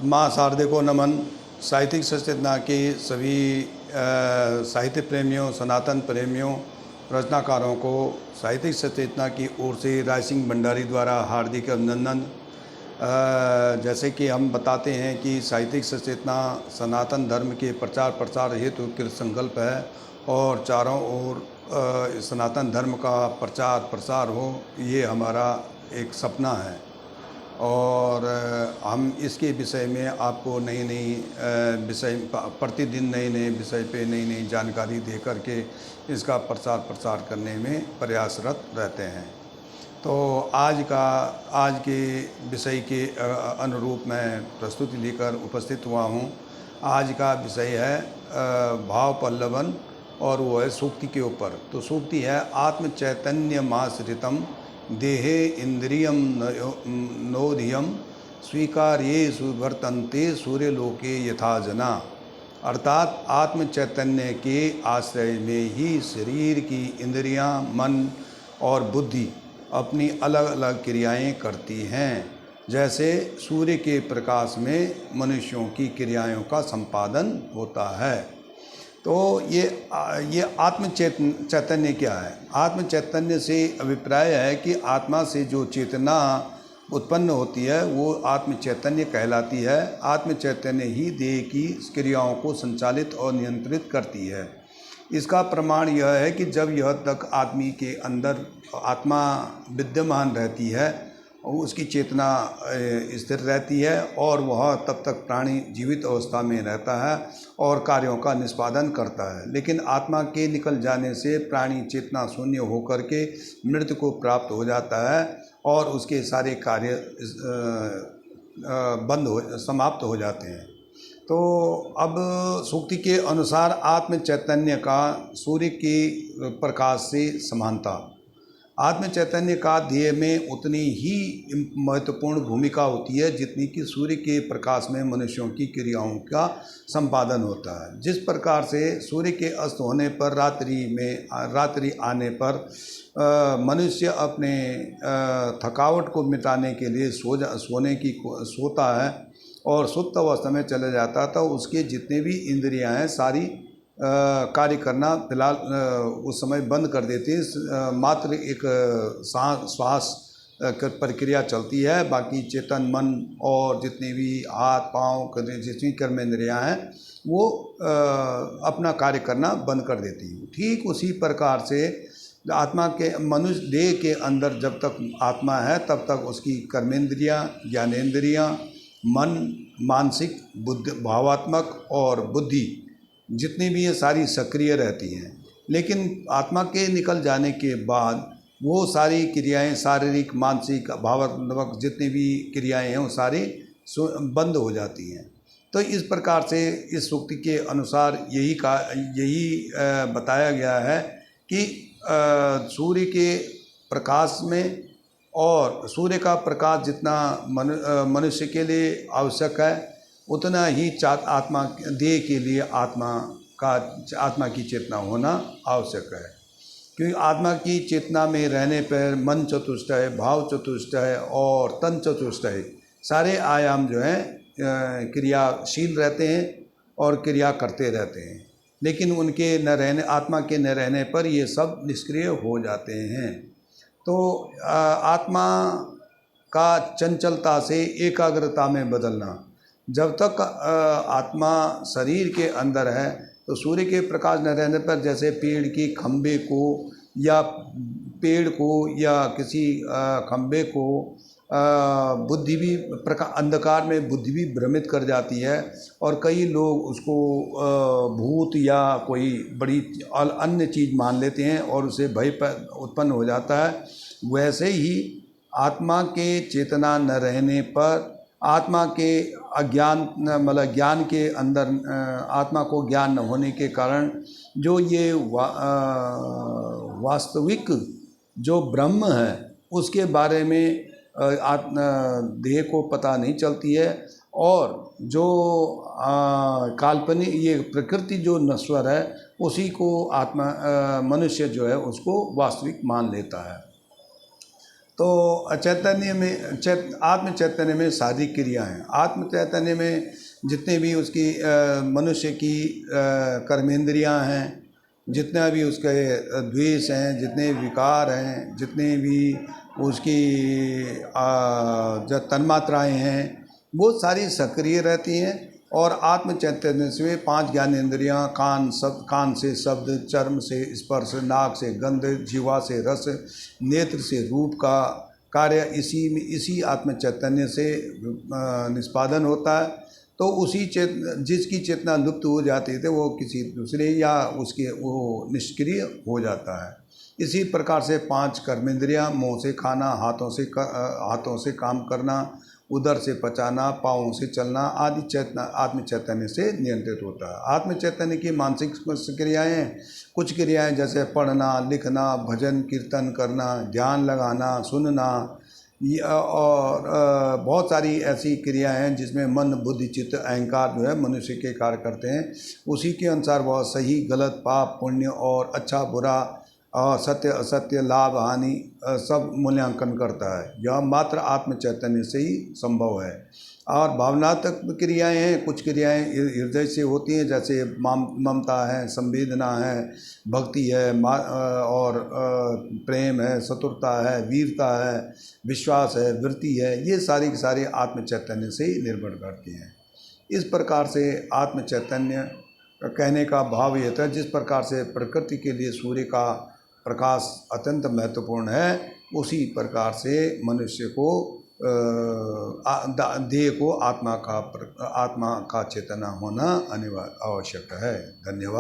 माँ शारदे को नमन। साहित्यिक सचेतना के सभी साहित्य प्रेमियों, सनातन प्रेमियों, रचनाकारों को साहित्यिक सचेतना की ओर से राय सिंह भंडारी द्वारा हार्दिक अभिनंदन। जैसे कि हम बताते हैं कि साहित्यिक सचेतना सनातन धर्म के प्रचार प्रसार हेतु कृत संकल्प है और चारों ओर सनातन धर्म का प्रचार प्रसार हो, ये हमारा एक सपना है। और हम इसके विषय में आपको नई नई विषय प्रतिदिन नए नए विषय पे नई नई जानकारी दे करके इसका प्रचार प्रसार करने में प्रयासरत रहते हैं। तो आज के विषय के अनुरूप मैं प्रस्तुति लेकर उपस्थित हुआ हूँ। आज का विषय है भाव पल्लवन और वो है सूक्ति के ऊपर। तो सूक्ति है आत्म चैतन्य माश्रितम देहे इंद्रियम नोधियम स्वीकार्येषु वर्तन्ते सूर्यलोके यथा जना। अर्थात आत्म चैतन्य के आश्रय में ही शरीर की इंद्रियां, मन और बुद्धि अपनी अलग अलग क्रियाएं करती हैं। जैसे सूर्य के प्रकाश में मनुष्यों की क्रियाओं का संपादन होता है। तो ये आत्म चैतन्य क्या है? आत्म चैतन्य से अभिप्राय है कि आत्मा से जो चेतना उत्पन्न होती है वो आत्म चैतन्य कहलाती है। आत्म चैतन्य ही देह की क्रियाओं को संचालित और नियंत्रित करती है। इसका प्रमाण यह है कि जब यह तक आदमी के अंदर आत्मा विद्यमान रहती है और उसकी चेतना स्थिर रहती है और वह तब तक प्राणी जीवित अवस्था में रहता है और कार्यों का निष्पादन करता है। लेकिन आत्मा के निकल जाने से प्राणी चेतना शून्य होकर के मृत्यु को प्राप्त हो जाता है और उसके सारे कार्य समाप्त हो जाते हैं। तो अब सूक्ति के अनुसार आत्म चैतन्य का सूर्य के प्रकाश से समानता। आत्म चैतन्य का ध्येय में उतनी ही महत्वपूर्ण भूमिका होती है जितनी कि सूर्य के प्रकाश में मनुष्यों की क्रियाओं का संपादन होता है। जिस प्रकार से सूर्य के अस्त होने पर रात्रि आने पर मनुष्य अपने थकावट को मिटाने के लिए सोता है और सुप्त अवस्था में चले जाता है, तो उसके जितने भी इंद्रियां हैं सारी कार्य करना फिलहाल उस समय बंद कर देती है। मात्र एक श्वास प्रक्रिया चलती है। बाकी चेतन मन और जितने भी हाथ पाँव जितनी कर्मेंद्रियां हैं वो अपना कार्य करना बंद कर देती हैं। ठीक उसी प्रकार से आत्मा के मनुष्य देह के अंदर जब तक आत्मा है तब तक उसकी कर्मेंद्रियां, ज्ञानेंद्रियां, मन, मानसिक, भावात्मक और बुद्धि जितनी भी ये सारी सक्रिय रहती हैं। लेकिन आत्मा के निकल जाने के बाद वो सारी क्रियाएं, शारीरिक, मानसिक, भावात्मक जितनी भी क्रियाएं हैं वो सारी बंद हो जाती हैं। तो इस प्रकार से इस सूक्ति के अनुसार यही बताया गया है कि सूर्य के प्रकाश में और सूर्य का प्रकाश जितना मनुष्य के लिए आवश्यक है उतना ही आत्मा देह के लिए आत्मा की चेतना होना आवश्यक है। क्योंकि आत्मा की चेतना में रहने पर मन चतुष्ट है, भाव चतुष्ट है और तन चतुष्ट है। सारे आयाम जो हैं क्रियाशील रहते हैं और क्रिया करते रहते हैं। लेकिन उनके आत्मा के न रहने पर ये सब निष्क्रिय हो जाते हैं। तो आत्मा का चंचलता से एकाग्रता में बदलना। जब तक आत्मा शरीर के अंदर है तो सूर्य के प्रकाश न रहने पर जैसे पेड़ की खंबे को या किसी खंबे को बुद्धि भी अंधकार में बुद्धि भी भ्रमित कर जाती है और कई लोग उसको भूत या कोई बड़ी अन्य चीज़ मान लेते हैं और उसे भय उत्पन्न हो जाता है। वैसे ही आत्मा के चेतना न रहने पर आत्मा के अज्ञान मतलब ज्ञान के अंदर आत्मा को ज्ञान न होने के कारण जो ये वास्तविक जो ब्रह्म है उसके बारे में देह को पता नहीं चलती है और जो काल्पनिक ये प्रकृति जो नश्वर है उसी को मनुष्य जो है उसको वास्तविक मान लेता है। तो चैतन्य में आत्म चैतन्य में शारीरिक क्रिया हैं। आत्म चैतन्य में जितने भी उसकी मनुष्य की कर्मेंद्रियां हैं, जितना भी उसके द्वेष हैं, जितने विकार हैं, जितने भी उसकी जो तन्मात्राएँ हैं, वो सारी सक्रिय रहती हैं। और आत्म चैतन्य से 5 ज्ञानेंद्रियाँ, कान से शब्द, चर्म से स्पर्श, नाक से गंध, जीवा से रस, नेत्र से रूप का कार्य इसी आत्म चैतन्य से निष्पादन होता है। तो जिसकी चेतना लुप्त हो जाती है वो किसी दूसरे या उसके वो निष्क्रिय हो जाता है। इसी प्रकार से 5 कर्मेंद्रियाँ, मुँह से खाना, हाथों से काम करना, उदर से पचाना, पाँवों से चलना आदि आत्म चैतन्य से नियंत्रित होता है। आत्म चैतन्य की मानसिक क्रियाएँ, कुछ क्रियाएँ जैसे पढ़ना, लिखना, भजन कीर्तन करना, ध्यान लगाना, सुनना, और बहुत सारी ऐसी क्रियाएँ हैं जिसमें मन, बुद्धि, चित्त, अहंकार जो है मनुष्य के कार्य करते हैं। उसी के अनुसार वह सही गलत, पाप पुण्य और अच्छा बुरा, सत्य असत्य, लाभ हानि सब मूल्यांकन करता है। यह मात्र आत्म चैतन्य से ही संभव है। और भावनात्मक क्रियाएँ हैं, कुछ क्रियाएँ हृदय से होती हैं, जैसे ममता है, संवेदना है, भक्ति है, और प्रेम है, चतुरता है, वीरता है, विश्वास है, वृत्ति है। ये सारी की सारी आत्म चैतन्य से ही निर्भर करती हैं। इस प्रकार से आत्म चैतन्य कहने का भाव ये था, जिस प्रकार से प्रकृति के लिए सूर्य का प्रकाश अत्यंत महत्वपूर्ण है, उसी प्रकार से मनुष्य को देह को आत्मा का चेतना होना अनिवार्य आवश्यक है। धन्यवाद।